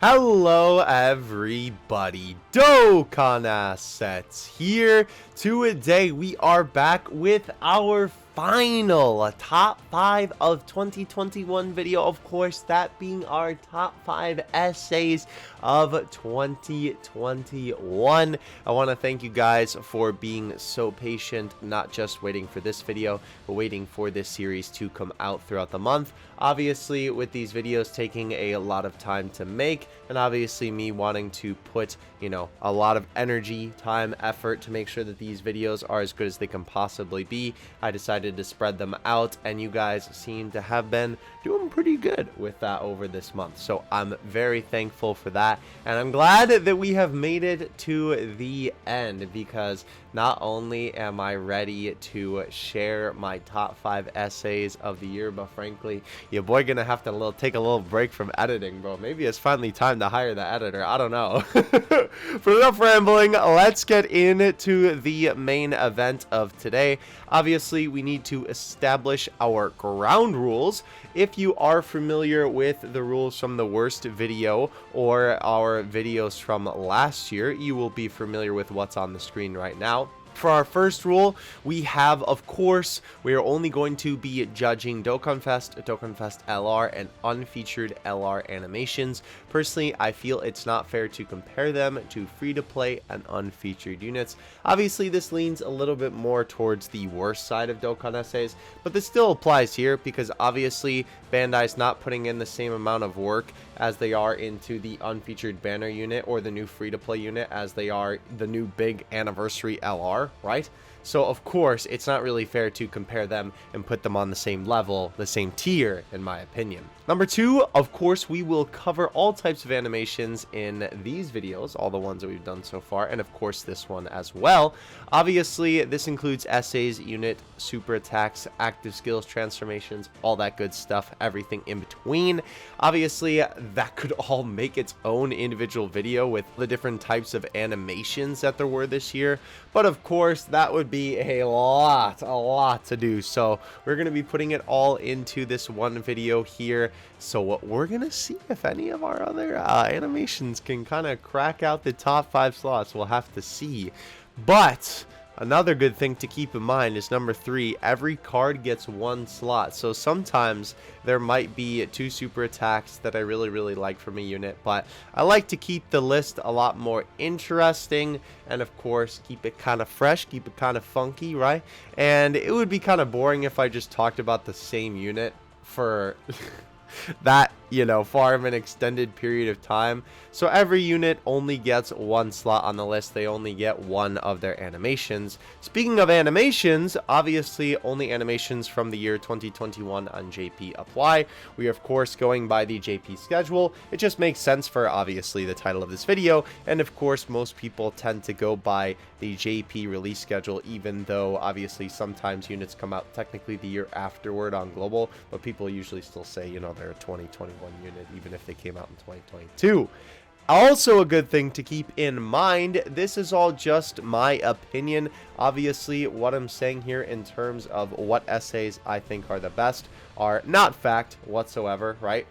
Hello everybody, Dokkan Assets here. Today we are back with our final top 5 of 2021 video, of course that being our top 5 essays of 2021. I want to thank you guys for being so patient, not just waiting for this video, but waiting for this series to come out throughout the month. Obviously, with these videos taking a lot of time to make, and obviously me wanting to put, a lot of energy, time, effort to make sure that these videos are as good as they can possibly be, I decided to spread them out, and you guys seem to have been doing pretty good with that over this month. So I'm very thankful for that, and I'm glad that we have made it to the end, because not only am I ready to share my top 5 essays of the year, but frankly, your boy gonna have to take a little break from editing, bro. Maybe it's finally time to hire the editor. I don't know. For enough rambling, let's get into the main event of today. Obviously, we need to establish our ground rules. If you are familiar with the rules from the worst video or our videos from last year, you will be familiar with what's on the screen right now. For our first rule, we have, of course, we are only going to be judging Dokkan Fest LR, and unfeatured LR animations. Personally, I feel it's not fair to compare them to free-to-play and unfeatured units. Obviously, this leans a little bit more towards the worst side of Dokkan essays, but this still applies here because obviously Bandai's not putting in the same amount of work as they are into the unfeatured banner unit or the new free-to-play unit as they are the new big anniversary LR, right? So of course it's not really fair to compare them and put them on the same level, the same tier, in my opinion. Number 2, of course, we will cover all types of animations in these videos, all the ones that we've done so far, and of course this one as well. Obviously, this includes essays, unit, super attacks, active skills, transformations, all that good stuff, everything in between. Obviously, that could all make its own individual video with the different types of animations that there were this year, but of course, that would be a lot to do, so we're going to be putting it all into this one video here. So what we're gonna see if any of our other animations can kind of crack out the top 5 slots. We'll have to see. But another good thing to keep in mind is number 3, every card gets 1 slot. So sometimes there might be 2 super attacks that I really like from a unit, but I like to keep the list a lot more interesting, and of course keep it kind of fresh, keep it kind of funky, right? And it would be kind of boring if I just talked about the same unit for that, far of an extended period of time. So every unit only gets 1 slot on the list. They only get 1 of their animations. Speaking of animations, obviously only animations from the year 2021 on JP apply. We are of course going by the JP schedule. It just makes sense for obviously the title of this video, and of course most people tend to go by the JP release schedule, even though obviously sometimes units come out technically the year afterward on global, but people usually still say they're a 2021 unit even if they came out in 2022. Also a good thing to keep in mind, this is all just my opinion. Obviously what I'm saying here in terms of what essays I think are the best are not fact whatsoever, right?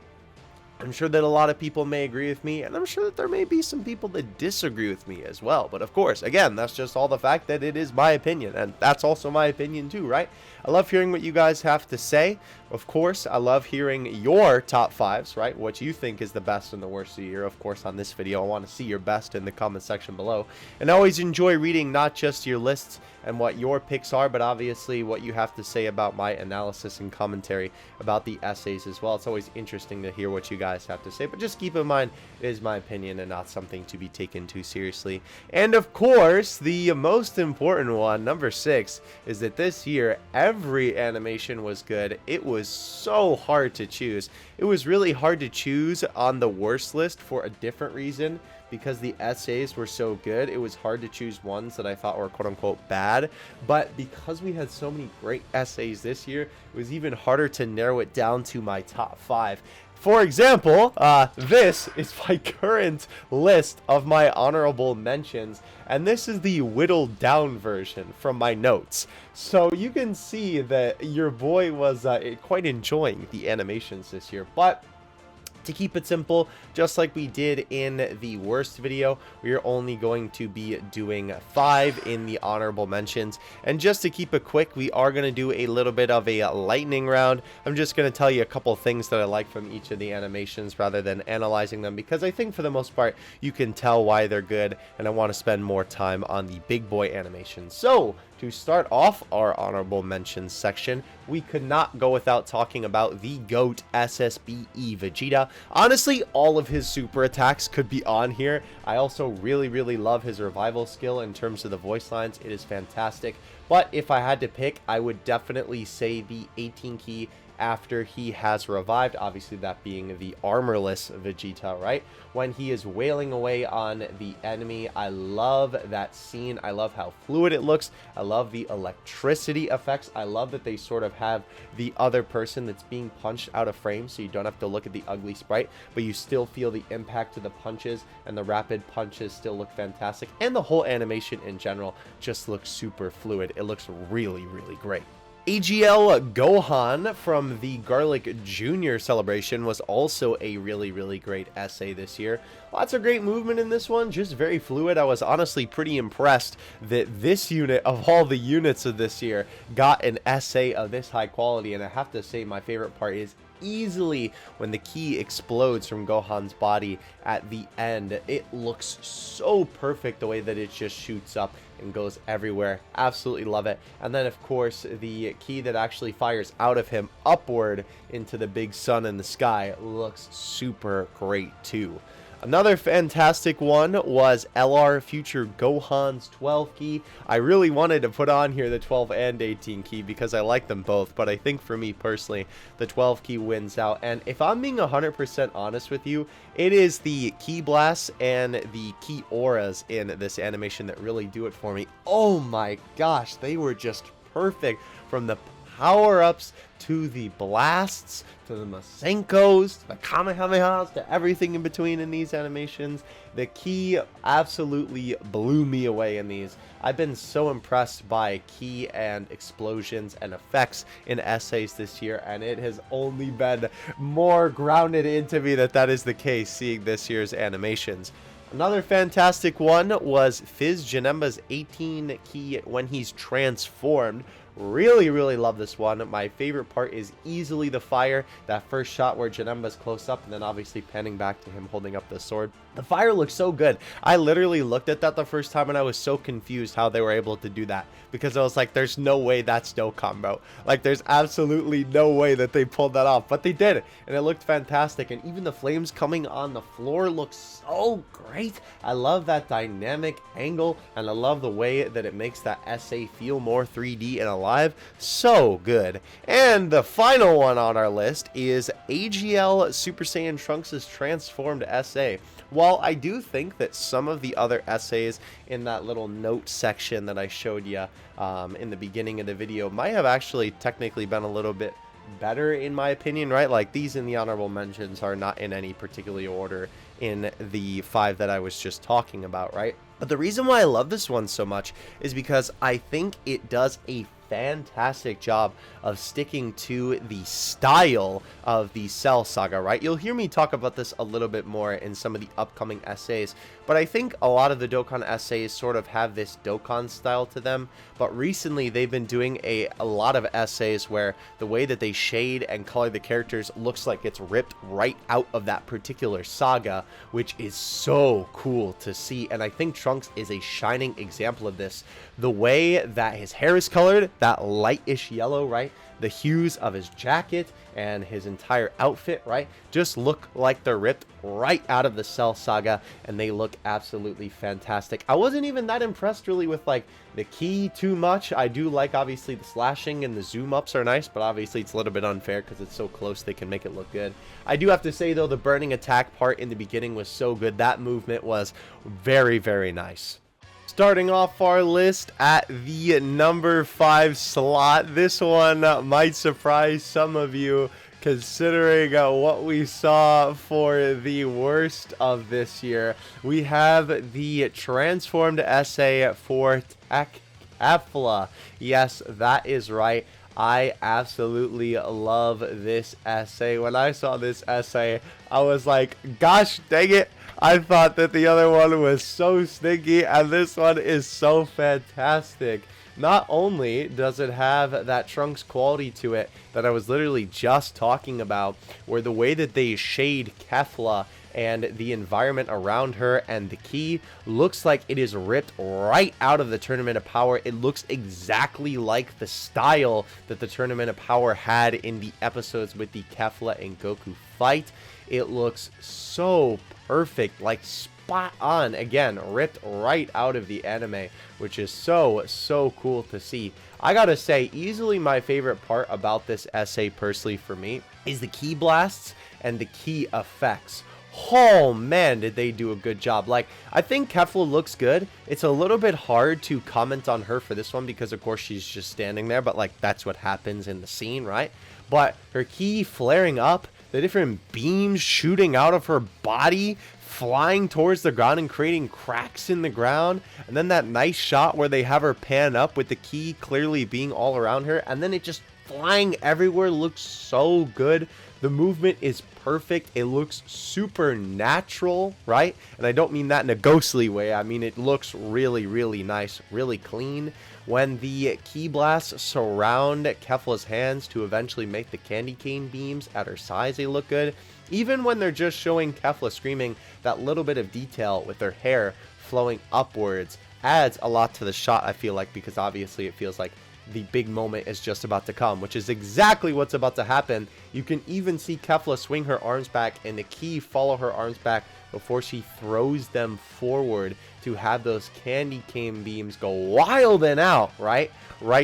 I'm sure that a lot of people may agree with me, and I'm sure that there may be some people that disagree with me as well. But of course, again, that's just all the fact that it is my opinion, and that's also my opinion too, right? I love hearing what you guys have to say. Of course, I love hearing your top 5s, right? What you think is the best and the worst of the year. Of course, on this video, I want to see your best in the comment section below. And I always enjoy reading not just your lists and what your picks are, but obviously what you have to say about my analysis and commentary about the essays as well. It's always interesting to hear what you guys have to say, but just keep in mind, it is my opinion and not something to be taken too seriously. And of course, the most important one, number 6, is that this year, every animation was good. It was so hard to choose. It was really hard to choose on the worst list for a different reason. Because the essays were so good, it was hard to choose ones that I thought were quote-unquote bad. But because we had so many great essays this year, it was even harder to narrow it down to my top 5. For example, this is my current list of my honorable mentions, and this is the whittled down version from my notes. So you can see that your boy was quite enjoying the animations this year, but To keep it simple, just like we did in the worst video, we are only going to be doing 5 in the honorable mentions. And just to keep it quick, we are going to do a little bit of a lightning round. I'm just going to tell you a couple things that I like from each of the animations rather than analyzing them, because I think for the most part you can tell why they're good, and I want to spend more time on the big boy animations. So to start off our honorable mentions section, we could not go without talking about the GOAT SSBE Vegeta. Honestly, all of his super attacks could be on here. I also really love his revival skill in terms of the voice lines. It is fantastic. But if I had to pick, I would definitely say the 18 key after he has revived, obviously that being the armorless Vegeta, right? When he is wailing away on the enemy, I love that scene. I love how fluid it looks. I love the electricity effects. I love that they sort of have the other person that's being punched out of frame, so you don't have to look at the ugly sprite, but you still feel the impact of the punches, and the rapid punches still look fantastic, and the whole animation in general just looks super fluid. It looks really great. AGL Gohan from the Garlic Jr. celebration was also a really great essay this year. Lots of great movement in this one, just very fluid. I was honestly pretty impressed that this unit, of all the units of this year, got an essay of this high quality, and I have to say my favorite part is easily when the key explodes from Gohan's body at the end. It looks so perfect the way that it just shoots up and goes everywhere. Absolutely love it. And then of course the key that actually fires out of him upward into the big sun in the sky looks super great too. Another fantastic one was LR Future Gohan's 12 key. I really wanted to put on here the 12 and 18 key because I like them both, but I think for me personally, the 12 key wins out. And if I'm being 100% honest with you, it is the key blasts and the key auras in this animation that really do it for me. Oh my gosh, they were just perfect, from the power-ups to the blasts to the Masenkos to the Kamehamehas to everything in between in these animations. The key absolutely blew me away in these. I've been so impressed by key and explosions and effects in essays this year, and it has only been more grounded into me that that is the case seeing this year's animations. Another fantastic one was Fizz Janemba's 18 key when he's transformed. Really love this one. My favorite part is easily the fire. That first shot where Janemba's close up and then obviously panning back to him holding up the sword. The fire looks so good. I literally looked at that the first time and I was so confused how they were able to do that, because I was like, there's no way that's Dokkan, bro. Like, there's absolutely no way that they pulled that off, but they did, and it looked fantastic. And even the flames coming on the floor looks so great. I love that dynamic angle, and I love the way that it makes that essay feel more 3D and alive. So good. And the final one on our list is AGL Super Saiyan Trunks' transformed essay. While I do think that some of the other essays in that little note section that I showed you in the beginning of the video might have actually technically been a little bit better in my opinion, right? Like, these in the honorable mentions are not in any particular order in the 5 that I was just talking about, right? But the reason why I love this one so much is because I think it does a fantastic job of sticking to the style of the Cell Saga, right? You'll hear me talk about this a little bit more in some of the upcoming essays, but I think a lot of the Dokkan essays sort of have this Dokkan style to them. But recently they've been doing a lot of essays where the way that they shade and color the characters looks like it's ripped right out of that particular saga, which is so cool to see. And I think Trunks is a shining example of this. The way that his hair is colored, that lightish yellow, right? The hues of his jacket and his entire outfit, right, just look like they're ripped right out of the Cell Saga, and they look absolutely fantastic. I wasn't even that impressed really with like the key too much. I do like, obviously, the slashing and the zoom ups are nice, but obviously it's a little bit unfair because it's so close they can make it look good. I do have to say though, the burning attack part in the beginning was so good. That movement was very nice. Starting off our list at the number 5 slot. This one might surprise some of you, considering what we saw for the worst of this year. We have the transformed essay for Tech Efla. Yes, that is right. I absolutely love this essay. When I saw this essay, I was like, gosh dang it. I thought that the other one was so sneaky, and this one is so fantastic. Not only does it have that Trunks quality to it that I was literally just talking about, where the way that they shade Kefla and the environment around her and the key looks like it is ripped right out of the Tournament of Power. It looks exactly like the style that the Tournament of Power had in the episodes with the Kefla and Goku fight. It looks so perfect, like spot on, again, ripped right out of the anime, which is so cool to see. I gotta say, easily my favorite part about this essay personally for me is the key blasts and the key effects. Oh man, did they do a good job. Like, I think Kefla looks good. It's a little bit hard to comment on her for this one because of course she's just standing there, but like that's what happens in the scene, right? But her key flaring up, the different beams shooting out of her body, flying towards the ground and creating cracks in the ground, and then that nice shot where they have her pan up with the key clearly being all around her, and then it just flying everywhere looks so good. The movement is perfect. It looks super natural, right? And I don't mean that in a ghostly way. I mean it looks really nice, really clean. When the key blasts surround Kefla's hands to eventually make the candy cane beams at her sides, they look good. Even when they're just showing Kefla screaming, that little bit of detail with her hair flowing upwards adds a lot to the shot, I feel like, because obviously it feels like the big moment is just about to come, which is exactly what's about to happen. You can even see Kefla swing her arms back and the key follow her arms back before she throws them forward to have those candy cane beams go wild and out, right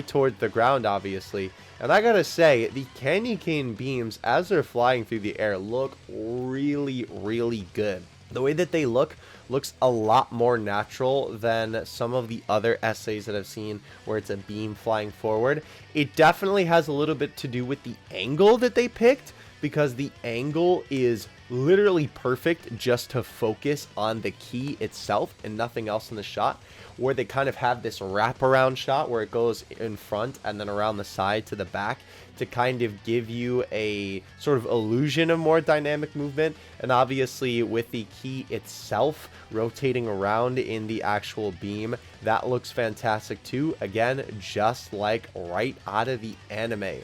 towards the ground, obviously. And I gotta say, the candy cane beams as they're flying through the air look really good. The way that they looks a lot more natural than some of the other essays that I've seen where it's a beam flying forward. It definitely has a little bit to do with the angle that they picked, because the angle is literally perfect just to focus on the key itself and nothing else in the shot, where they kind of have this wraparound shot where it goes in front and then around the side to the back to kind of give you a sort of illusion of more dynamic movement. And obviously with the key itself rotating around in the actual beam, that looks fantastic too. Again, just like right out of the anime.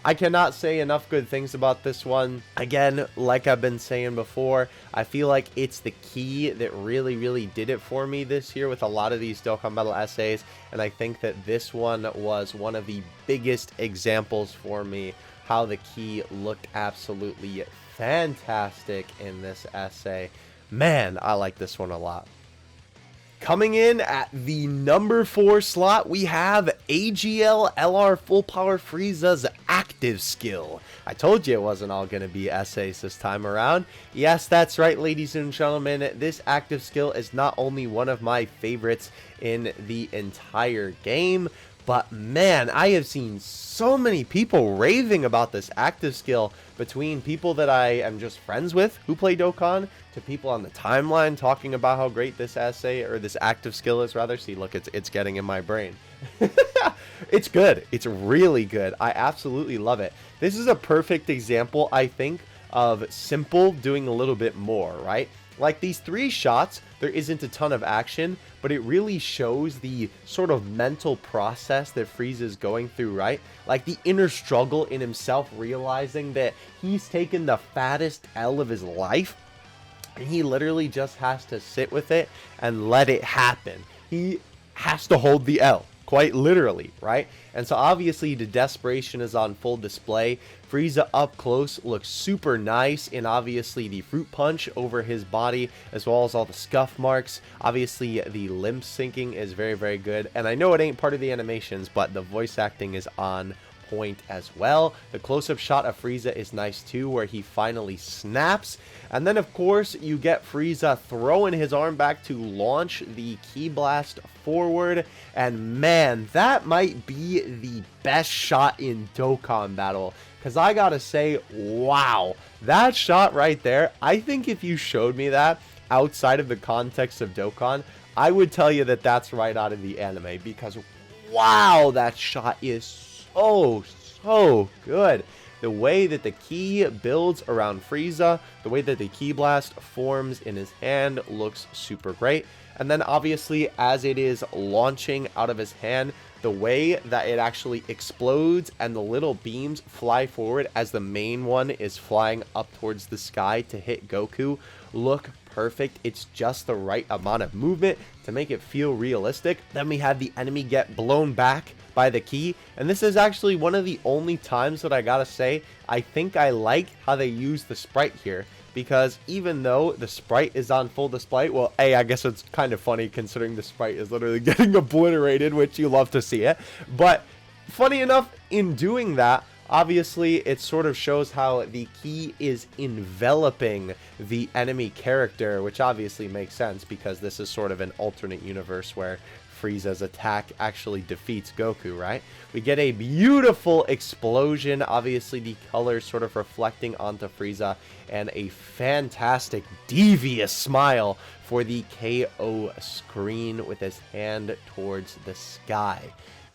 I cannot say enough good things about this one. Again, like I've been saying before, I feel like it's the key that really did it for me this year with a lot of these Dokkan Battle essays, and I think that this one was one of the biggest examples for me how the key looked absolutely fantastic in this essay. Man, I like this one a lot. Coming in at the number 4 slot, we have AGL LR Full Power Frieza's active skill. I told you it wasn't all going to be essays this time around. Yes, that's right, ladies and gentlemen. This active skill is not only one of my favorites in the entire game, but man, I have seen so many people raving about this active skill, between people that I am just friends with who play Dokkan to people on the timeline talking about how great this essay, or this active skill is rather. See, look, it's getting in my brain. It's good. It's really good. I absolutely love it. This is a perfect example, I think, of simple doing a little bit more, right? Like these 3 shots, there isn't a ton of action, but it really shows the sort of mental process that Frieza is going through, right? Like the inner struggle in himself, realizing that he's taken the fattest L of his life, and he literally just has to sit with it and let it happen. He has to hold the L, quite literally, right? And so obviously the desperation is on full display. Frieza up close looks super nice, and obviously the fruit punch over his body, as well as all the scuff marks. Obviously the limb syncing is very good, and I know it ain't part of the animations, but the voice acting is on point as well. The close-up shot of Frieza is nice too, where he finally snaps. And then of course you get Frieza throwing his arm back to launch the ki blast forward, and man, that might be the best shot in Dokkan Battle, because I gotta say, wow, that shot right there, I think if you showed me that outside of the context of Dokkan, I would tell you that that's right out of the anime, because wow, that shot is so good. The way that the ki builds around Frieza, the way that the ki blast forms in his hand looks super great. And then obviously as it is launching out of his hand, the way that it actually explodes and the little beams fly forward as the main one is flying up towards the sky to hit Goku look perfect. It's just the right amount of movement to make it feel realistic. Then we have the enemy get blown back by the ki, and this is actually one of the only times that I gotta say I think I like how they use the sprite here, because even though the sprite is on full display, well, I guess it's kind of funny considering the sprite is literally getting obliterated, which you love to see it, but funny enough, in doing that, obviously it sort of shows how the ki is enveloping the enemy character, which obviously makes sense because this is sort of an alternate universe where Frieza's attack actually defeats Goku, right? We get a beautiful explosion, obviously the colors sort of reflecting onto Frieza, and a fantastic devious smile for the KO screen with his hand towards the sky.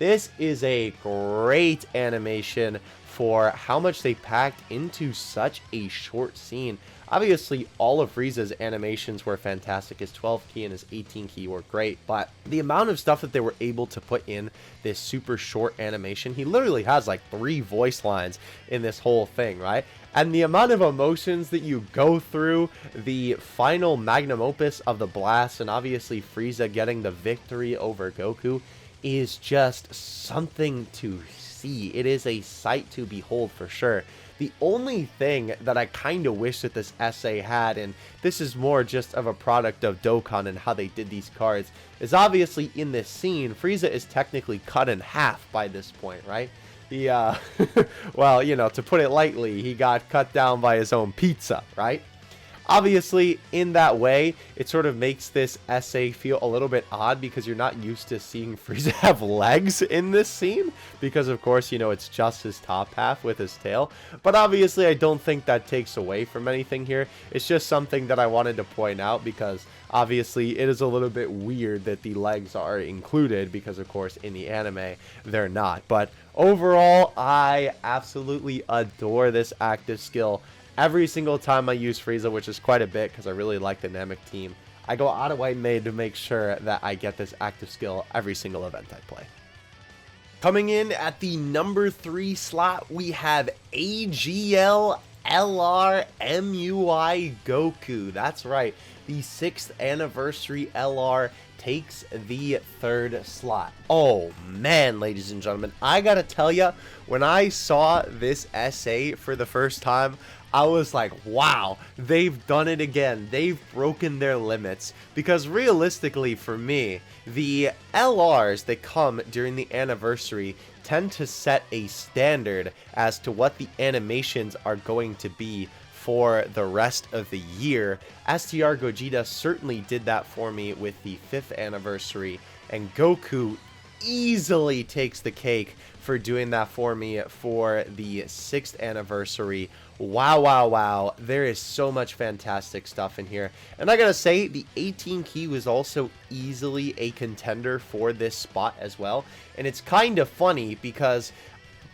This is a great animation for how much they packed into such a short scene. Obviously, all of Frieza's animations were fantastic. His 12 ki and his 18 ki were great, but the amount of stuff that they were able to put in this super short animation, he literally has like 3 voice lines in this whole thing, right? And the amount of emotions that you go through, the final magnum opus of the blast, and obviously Frieza getting the victory over Goku is just something to see. It is a sight to behold for sure. The only thing that I kind of wish that this essay had, and this is more just of a product of Dokkan and how they did these cards, is obviously in this scene, Frieza is technically cut in half by this point, right? He, well, you know, to put it lightly, he got cut down by his own pizza, right? Obviously, in that way, it sort of makes this essay feel a little bit odd because you're not used to seeing Frieza have legs in this scene because, of course, you know, it's just his top half with his tail. But obviously, I don't think that takes away from anything here. It's just something that I wanted to point out because, obviously, it is a little bit weird that the legs are included because, of course, in the anime, they're not. But overall, I absolutely adore this active skill. Every single time I use Frieza, which is quite a bit because I really like the Namek team, I go out of my way to make sure that I get this active skill every single event I play. Coming in at the number 3 slot, we have AGL LR MUI Goku. That's right, the 6th anniversary LR takes the 3rd slot. Oh man, ladies and gentlemen, I gotta tell ya, when I saw this essay for the first time, I was like, wow, they've done it again. They've broken their limits. Because realistically for me, the LRs that come during the anniversary tend to set a standard as to what the animations are going to be for the rest of the year. STR Gogeta certainly did that for me with the 5th anniversary, and Goku easily takes the cake for doing that for me for the 6th anniversary. Wow, wow, wow. There is so much fantastic stuff in here. And I gotta say, the 18 ki was also easily a contender for this spot as well. And it's kind of funny because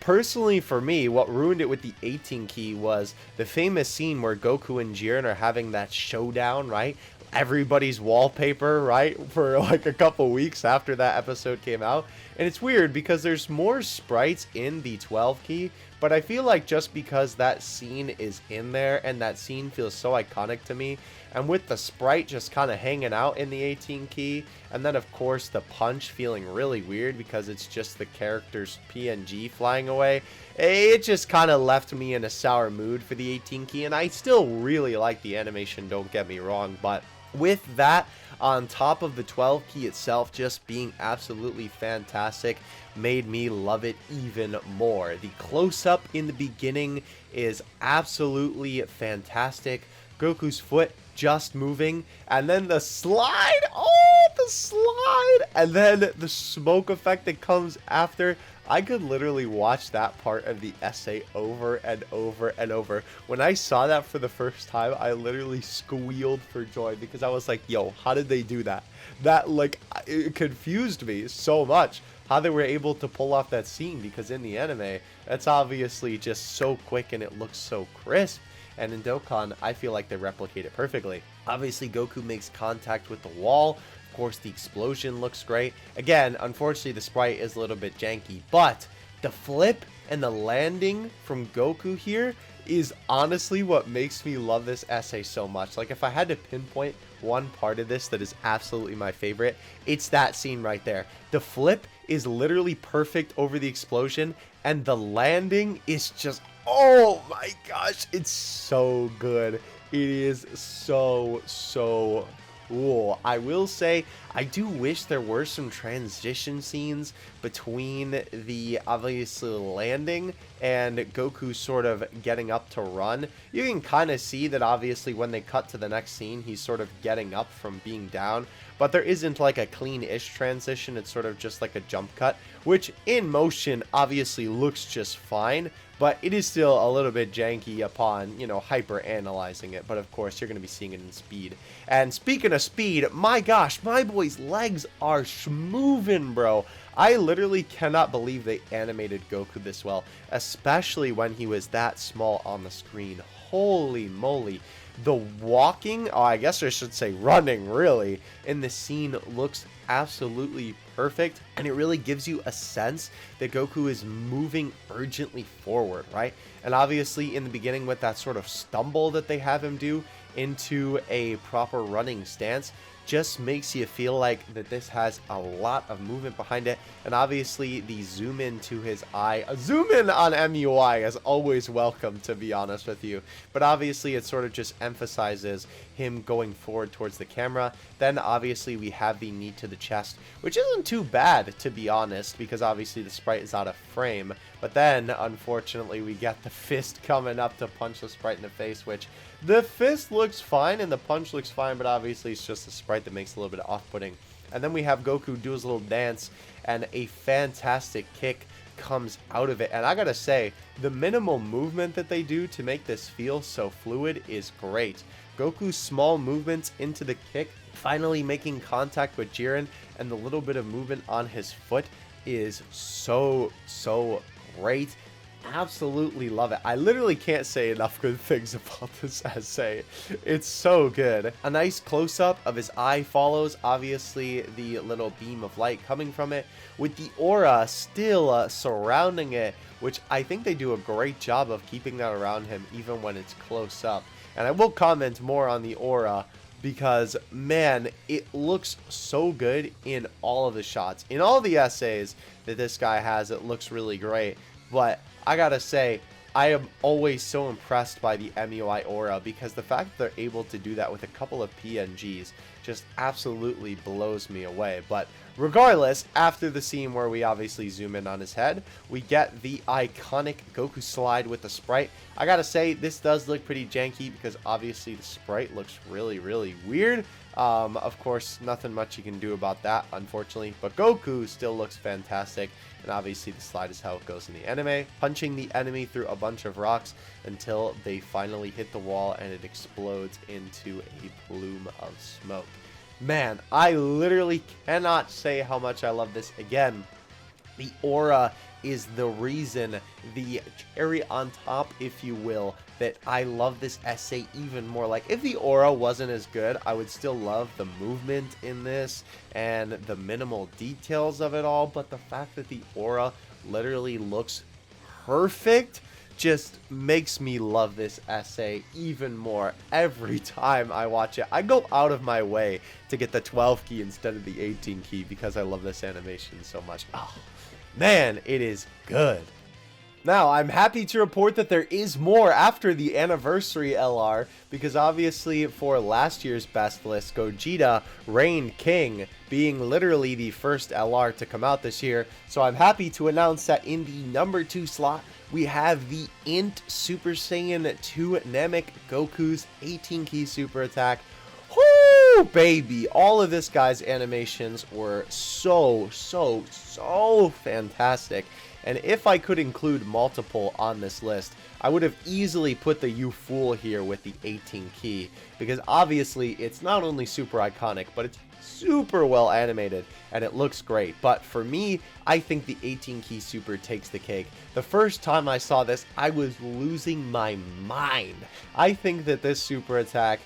personally for me, what ruined it with the 18 ki was the famous scene where Goku and Jiren are having that showdown, right? Everybody's wallpaper, right, for like a couple weeks after that episode came out. And it's weird because there's more sprites in the 12 ki, but I feel like just because that scene is in there and that scene feels so iconic to me, and with the sprite just kind of hanging out in the 18 ki, and then of course the punch feeling really weird because it's just the character's PNG flying away, it just kind of left me in a sour mood for the 18 ki. And I still really like the animation, don't get me wrong, but with that on top of the 12 ki itself just being absolutely fantastic made me love it even more. The close-up in the beginning is absolutely fantastic. Goku's foot just moving, and then the slide, oh, the slide, and then the smoke effect that comes after. I could literally watch that part of the essay over and over and over. When I saw that for the first time, I literally squealed for joy because I was like, yo, how did they do that? That, like, it confused me so much. how they were able to pull off that scene, because in the anime, that's obviously just so quick and it looks so crisp. And in Dokkan, I feel like they replicate it perfectly. Obviously, Goku makes contact with the wall. Of course, the explosion looks great. Again, unfortunately, the sprite is a little bit janky, but the flip and the landing from Goku here is honestly what makes me love this essay so much. Like, if I had to pinpoint one part of this that is absolutely my favorite, it's that scene right there. The flip is literally perfect over the explosion, and the landing is just, oh my gosh, it's so good. It is so cool. I will say, I do wish there were some transition scenes between the obviously landing and Goku sort of getting up to run. You can kind of see that obviously when they cut to the next scene, he's sort of getting up from being down, but there isn't like a clean-ish transition. It's sort of just like a jump cut, which in motion obviously looks just fine, but it is still a little bit janky upon, you know, hyper analyzing it. But of course, you're going to be seeing it in speed. And speaking of speed, my gosh, my boy's legs are schmoovin', bro. I literally cannot believe they animated Goku this well, especially when he was that small on the screen. Holy moly. The walking, oh, I guess I should say running, really, in the scene looks absolutely perfect, and it really gives you a sense that Goku is moving urgently forward, right? And obviously in the beginning with that sort of stumble that they have him do into a proper running stance, just makes you feel like that this has a lot of movement behind it. And obviously the zoom in to his eye, a zoom in on MUI is always welcome, to be honest with you, but obviously it sort of just emphasizes him going forward towards the camera. Then obviously we have the knee to the chest, which isn't too bad, to be honest, because obviously the sprite is out of frame. But then unfortunately we get the fist coming up to punch the sprite in the face, which the fist looks fine and the punch looks fine, but obviously it's just the sprite that makes it a little bit off-putting. And then we have Goku do his little dance, and a fantastic kick comes out of it. And I gotta say, the minimal movement that they do to make this feel so fluid is great. Goku's small movements into the kick, finally making contact with Jiren, and the little bit of movement on his foot is so great. Absolutely love it. I literally can't say enough good things about this essay. It's so good. A nice close-up of his eye follows obviously the little beam of light coming from it, with the aura still surrounding it, which I think they do a great job of keeping that around him even when it's close up. And I will comment more on the aura, because man, it looks so good in all of the shots. In all the essays that this guy has, it looks really great. But I gotta say, I am always so impressed by the MUI aura, because the fact that they're able to do that with a couple of PNGs just absolutely blows me away. But regardless, after the scene where we obviously zoom in on his head, we get the iconic Goku slide with the sprite. I gotta say, this does look pretty janky, because obviously the sprite looks really weird. Of course, nothing much you can do about that, unfortunately, but Goku still looks fantastic. And obviously the slide is how it goes in the anime, punching the enemy through a bunch of rocks until they finally hit the wall and it explodes into a plume of smoke. Man, I literally cannot say how much I love this. Again, the aura is the reason, the cherry on top, if you will, that I love this essay even more. Like, if the aura wasn't as good, I would still love the movement in this and the minimal details of it all, but the fact that the aura literally looks perfect just makes me love this essay even more every time I watch it. I go out of my way to get the 12 key instead of the 18 key because I love this animation so much. Oh man, it is good. Now, I'm happy to report that there is more after the anniversary LR, because obviously for last year's best list, Gogeta reigned king, being literally the first LR to come out this year. So I'm happy to announce that in the number 2 slot, we have the Int Super Saiyan 2 Namek Goku's 18 key super attack. Whoo, baby! All of this guy's animations were so fantastic. And if I could include multiple on this list, I would have easily put the You Fool here with the 18 key, because obviously it's not only super iconic, but it's super well animated and it looks great. But for me, I think the 18 key super takes the cake. The first time I saw this, I was losing my mind. I think that this super attack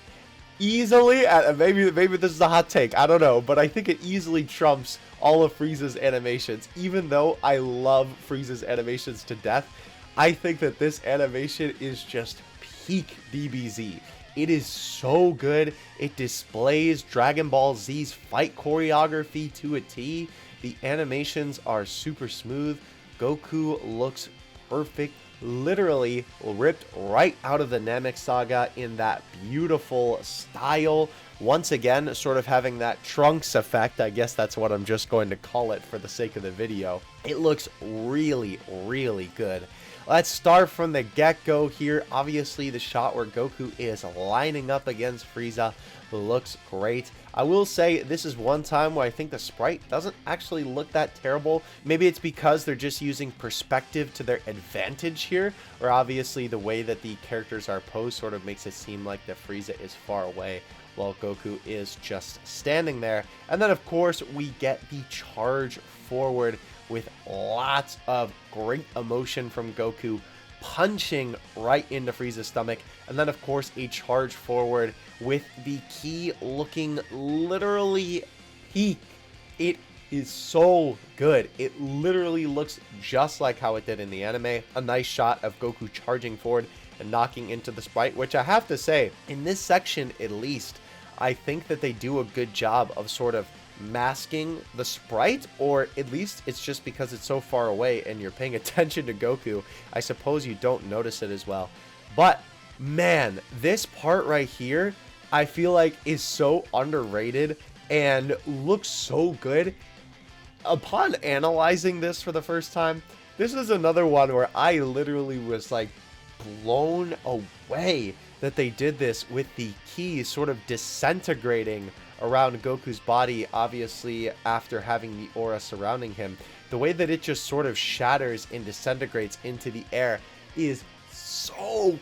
easily, maybe this is a hot take, I don't know, but I think it easily trumps all of Frieza's animations. Even though I love Frieza's animations to death, I think that this animation is just peak DBZ. It is so good. It displays Dragon Ball Z's fight choreography to a T. The animations are super smooth. Goku looks perfect. Literally ripped right out of the Namek Saga in that beautiful style. Once again, sort of having that Trunks effect. I guess that's what I'm just going to call it for the sake of the video. It looks really, really good. Let's start from the get-go here. Obviously, the shot where Goku is lining up against Frieza looks great. I will say this is one time where I think the sprite doesn't actually look that terrible. Maybe it's because they're just using perspective to their advantage here, or obviously the way that the characters are posed sort of makes it seem like the Frieza is far away while Goku is just standing there. And then of course we get the charge forward with lots of great emotion from Goku, punching right into Frieza's stomach. And then of course a charge forward with the key looking literally peak. It is so good. It literally looks just like how it did in the anime. A nice shot of Goku charging forward and knocking into the sprite, which I have to say, in this section at least, I think that they do a good job of sort of masking the sprite, or at least it's just because it's so far away and you're paying attention to Goku. I suppose you don't notice it as well. But man, this part right here, I feel like is so underrated and looks so good. Upon analyzing this for the first time, this is another one where I literally was like blown away that they did this with the key sort of disintegrating around Goku's body, obviously after having the aura surrounding him. The way that it just sort of shatters and disintegrates into the air is so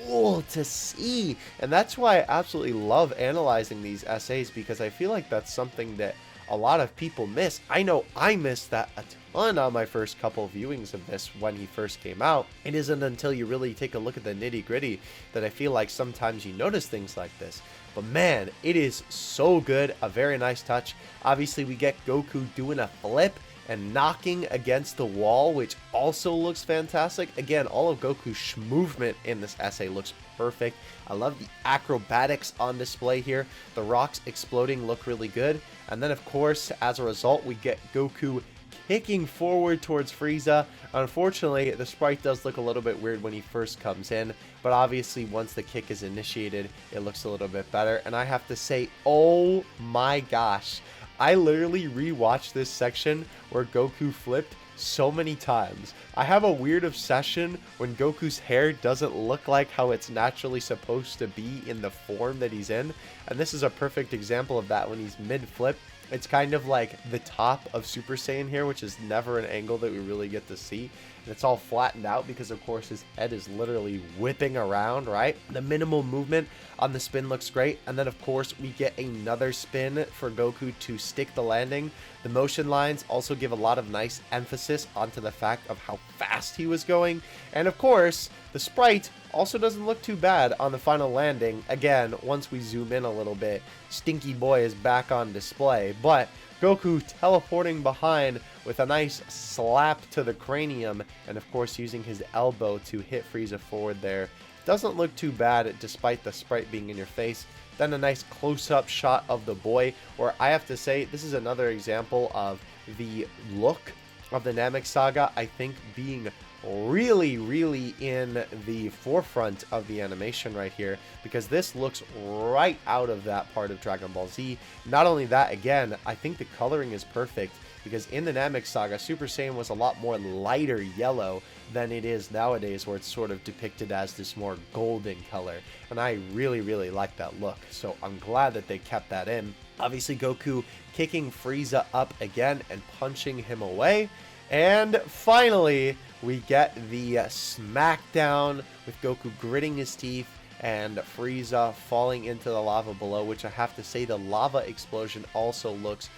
cool to see. And that's why I absolutely love analyzing these essays, because I feel like that's something that a lot of people miss. I know I missed that a ton on my first couple viewings of this when he first came out. It isn't until you really take a look at the nitty-gritty that I feel like sometimes you notice things like this. But man, it is so good. A very nice touch. Obviously, we get Goku doing a flip and knocking against the wall, which also looks fantastic. Again, all of Goku's movement in this essay looks perfect. I love the acrobatics on display here. The rocks exploding look really good. And then, of course, as a result, we get Goku kicking forward towards Frieza. Unfortunately, the sprite does look a little bit weird when he first comes in, but obviously once the kick is initiated, it looks a little bit better. And I have to say, oh my gosh, I literally rewatched this section where Goku flipped so many times. I have a weird obsession when Goku's hair doesn't look like how it's naturally supposed to be in the form that he's in, and this is a perfect example of that when he's mid-flip. It's kind of like the top of Super Saiyan here, which is never an angle that we really get to see. And it's all flattened out because, of course, his head is literally whipping around, right? The minimal movement on the spin looks great. And then, of course, we get another spin for Goku to stick the landing. The motion lines also give a lot of nice emphasis onto the fact of how fast he was going. And, of course, the sprite also doesn't look too bad on the final landing. Again, once we zoom in a little bit, Stinky Boy is back on display. But Goku teleporting behind with a nice slap to the cranium, and of course using his elbow to hit Frieza forward there. Doesn't look too bad despite the sprite being in your face. Then a nice close-up shot of the boy, where I have to say this is another example of the look of the Namek Saga, I think, being really in the forefront of the animation right here, because this looks right out of that part of Dragon Ball Z. Not only that, again, I think the coloring is perfect, because in the Namek Saga, Super Saiyan was a lot more lighter yellow than it is nowadays, where it's sort of depicted as this more golden color, and I really like that look, so I'm glad that they kept that in. Obviously, Goku kicking Frieza up again and punching him away. And finally, we get the smackdown with Goku gritting his teeth and Frieza falling into the lava below, which I have to say the lava explosion also looks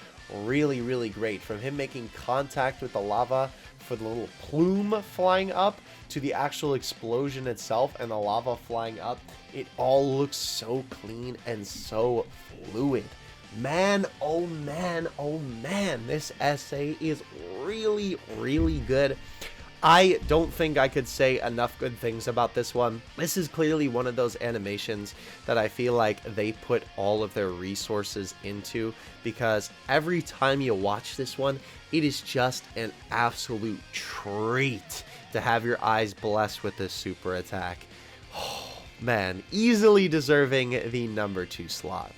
really, really great. From him making contact with the lava for the little plume flying up to the actual explosion itself and the lava flying up, it all looks so clean and so fluid. Man, oh man, oh man, this essay is really, really good. I don't think I could say enough good things about this one. This is clearly one of those animations that I feel like they put all of their resources into, because every time you watch this one, it is just an absolute treat to have your eyes blessed with this super attack. Oh, man, easily deserving the number 2 slot.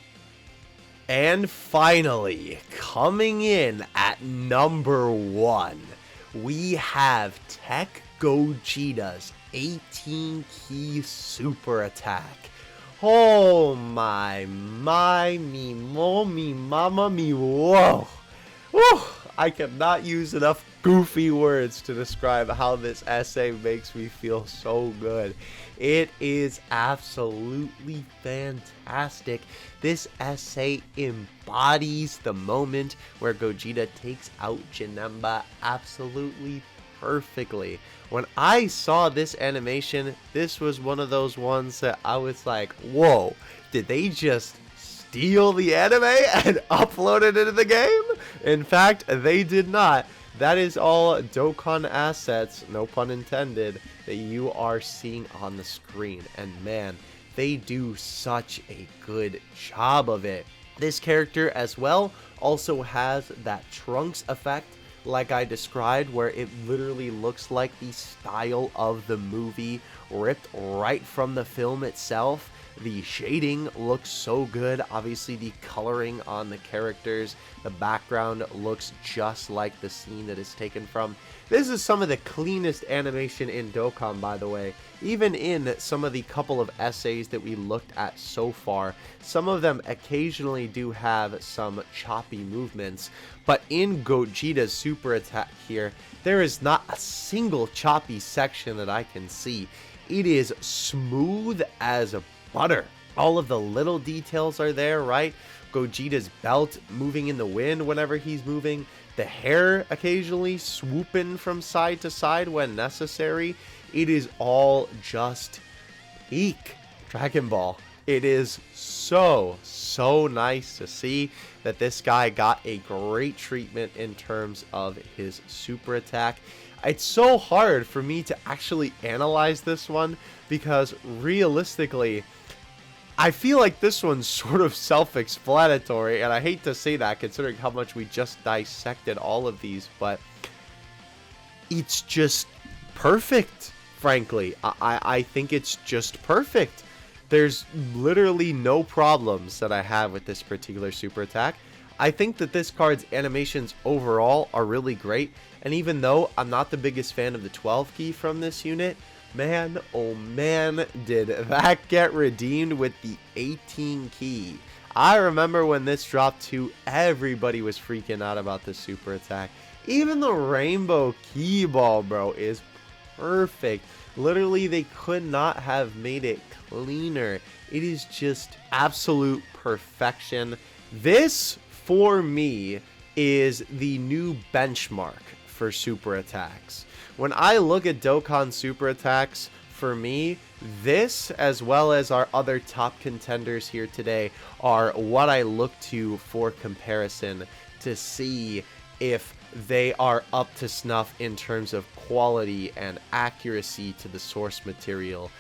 And finally, coming in at number 1, we have Tech Gogeta's 18 key super attack. Oh my, me, mo, me, mama, me, whoa. Woo! I cannot use enough goofy words to describe how this essay makes me feel so good. It is absolutely fantastic. This essay embodies the moment where Gogeta takes out Janemba absolutely perfectly. When I saw this animation, this was one of those ones that I was like, whoa, did they just steal the anime and upload it into the game? In fact, they did not. That is all Dokkan assets, no pun intended, that you are seeing on the screen. And man, they do such a good job of it. This character as well also has that Trunks effect, like I described, where it literally looks like the style of the movie ripped right from the film itself. The shading looks so good. Obviously, the coloring on the characters, the background looks just like the scene that is taken from. This is some of the cleanest animation in Dokkan, by the way. Even in some of the couple of essays that we looked at so far, some of them occasionally do have some choppy movements. But in Gogeta's super attack here, there is not a single choppy section that I can see. It is smooth as butter. All of the little details are there, right? Gogeta's belt moving in the wind whenever he's moving, the hair occasionally swooping from side to side when necessary. It is all just eek. Dragon Ball. It is so nice to see that this guy got a great treatment in terms of his super attack. It's so hard for me to actually analyze this one because realistically, I feel like this one's sort of self-explanatory, and I hate to say that considering how much we just dissected all of these, but it's just perfect, frankly. I think it's just perfect. There's literally no problems that I have with this particular super attack. I think that this card's animations overall are really great, and even though I'm not the biggest fan of the 12 key from this unit, man, oh man, did that get redeemed with the 18 key. I remember when this dropped too, everybody was freaking out about this super attack. Even the rainbow key ball, bro, is perfect. Literally, they could not have made it cleaner. It is just absolute perfection. This, for me, is the new benchmark for super attacks. When I look at Dokkan super attacks, for me, this, as well as our other top contenders here today, are what I look to for comparison to see if they are up to snuff in terms of quality and accuracy to the source material.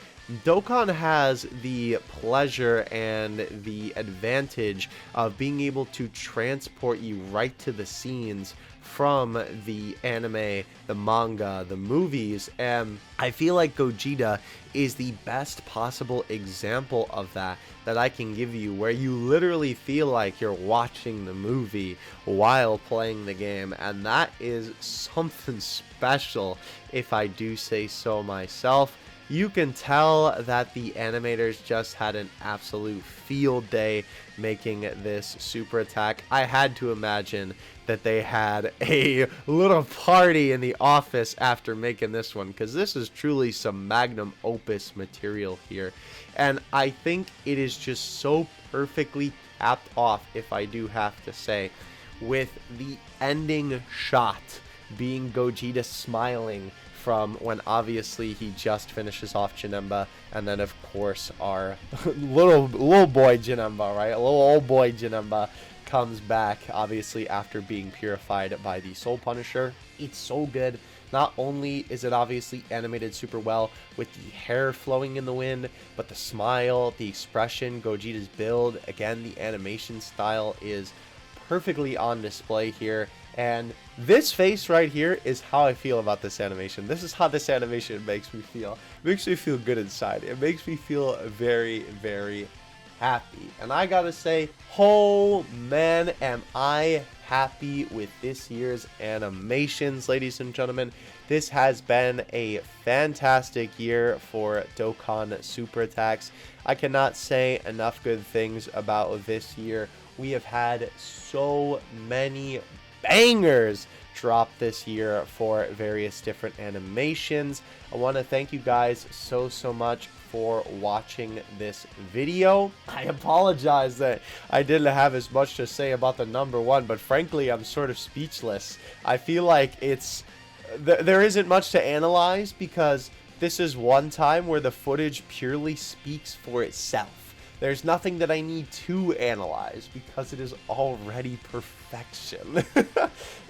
Dokkan has the pleasure and the advantage of being able to transport you right to the scenes from the anime, the manga, the movies, and I feel like Gogeta is the best possible example of that I can give you, where you literally feel like you're watching the movie while playing the game, and that is something special, if I do say so myself. You can tell that the animators just had an absolute field day making this super attack. I had to imagine that they had a little party in the office after making this one, because this is truly some magnum opus material here. And I think it is just so perfectly capped off, if I do have to say, with the ending shot being Gogeta smiling from when obviously he just finishes off Janemba, and then of course our little boy Janemba, right? A little old boy Janemba comes back obviously after being purified by the Soul Punisher. It's so good. Not only is it obviously animated super well with the hair flowing in the wind, but the smile, the expression, Gogeta's build, again, the animation style is perfectly on display here. And this face right here is how I feel about this animation. This is how this animation makes me feel. It makes me feel good inside. It makes me feel very, very happy. And I gotta say, oh man, am I happy with this year's animations, ladies and gentlemen. This has been a fantastic year for Dokkan Super Attacks. I cannot say enough good things about this year. We have had so many bangers drop this year for various different animations. I want to thank you guys so much for watching this video. I apologize that I didn't have as much to say about the number one, but frankly I'm sort of speechless. I feel like there isn't much to analyze, because this is one time where the footage purely speaks for itself. There's nothing that I need to analyze, because it is already perfection.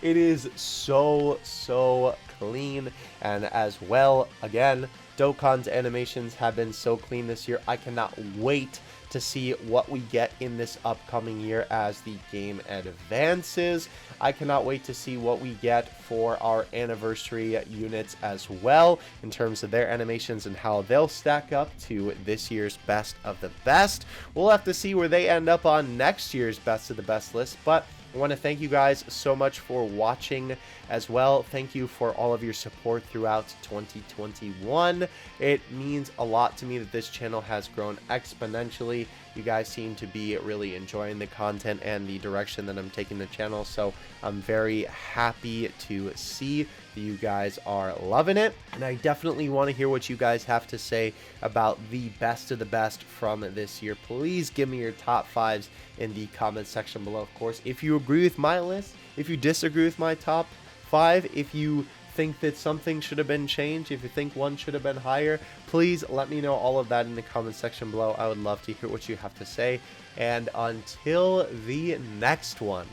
It is so clean. And as well, again, Dokkan's animations have been so clean this year. I cannot wait to see what we get in this upcoming year as the game advances. I cannot wait to see what we get for our anniversary units as well, in terms of their animations and how they'll stack up to this year's best of the best. We'll have to see where they end up on next year's best of the best list, but I want to thank you guys so much for watching as well. Thank you for all of your support throughout 2021. It means a lot to me that this channel has grown exponentially. You guys seem to be really enjoying the content and the direction that I'm taking the channel, so I'm very happy to see that you guys are loving it. And I definitely want to hear what you guys have to say about the best of the best from this year. Please give me your top fives in the comment section below. Of course, if you agree with my list, if you disagree with my top five, if you think that something should have been changed, if you think one should have been higher, please let me know all of that in the comment section below. I would love to hear what you have to say. And until the next one,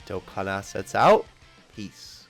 Dokkan Assets out. Peace.